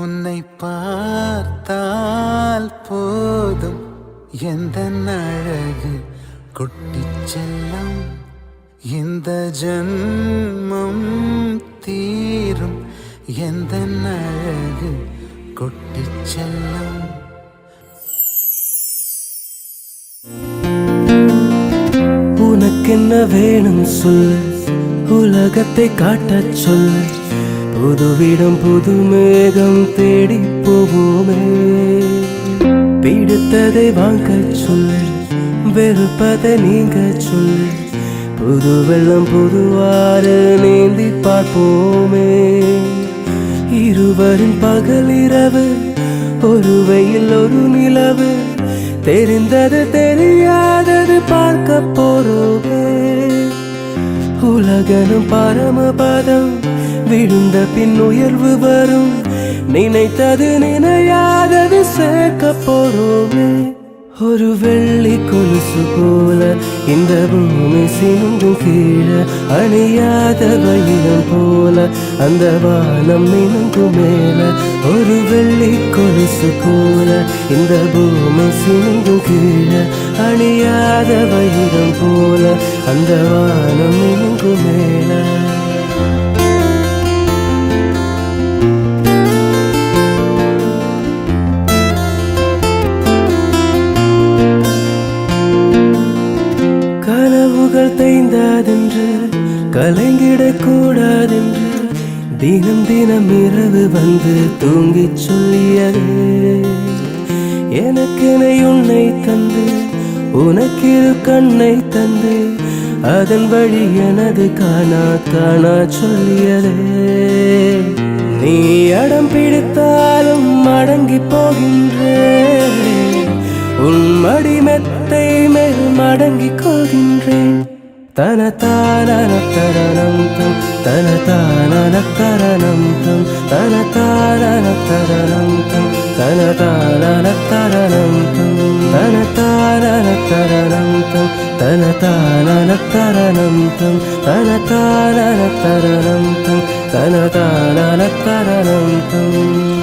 உன்னை பார்த்தால் போதும் எந்த அழகு கொட்டிச் செல்லும். இந்த ஜன்மம் தீரும் எந்த அழகு கொட்டிச் செல்லும். உனக்கென்ன வேணும் சொல், உலகத்தை காட்டச் சொல். புதுவிடம் புது மேகம் தேடி போவோமே. பிடித்ததை வாங்கச் சொல், வெறுப்பதை நீங்க சொல். புது வெள்ளம் புதுவாறு நீந்தி பார்ப்போமே. இருவரின் பகல் இரவு, ஒரு வெயில் ஒரு நிலவு. தெரிந்தது தெரியாதது பார்க்க போறோமே. உலகனும் பரமபதம், விழுந்த பின் உயர்வு வரும். நினைத்தது நினையாதது சேர்க்க போறோமே. ஒரு வெள்ளி கொலுசு போல இந்த பூமி சிந்தும் கீழே. அணியாத வைரம் போல அந்த வானம் மினுங்கும் மேல. ஒரு வெள்ளி கொலுசு போல இந்த பூமி சிந்தும் கீழே. அணியாத வைரம் போல அந்த வானம் மினுங்கும் மேல. கனவுகள் தேய்ந்தாதென்று கலைந்திடக் கூடாதென்று தினம் தினம் இரவு வந்து தூங்கிச் சொல்லியது. எனக்கென உன்னை தந்து உனக்கிரு கண்ணை தந்து அதன் வழி எனது காணா காணா சொல்லியதே. நீ அடம் பிடித்தாலும் அடங்கி போகின்றேன். உன் மடிமெத்தை மேல் மடங்கிக் கொள்கின்றேன். தனதான தரணம் தம் தனதான தரணம் தம் தனதான தரணம் தம் தனதான தரணம் தம் தனதான தரணம் தம் தனதான தரணம் தம் தனதான தரணம் தம் தனதான தரணம் தம்.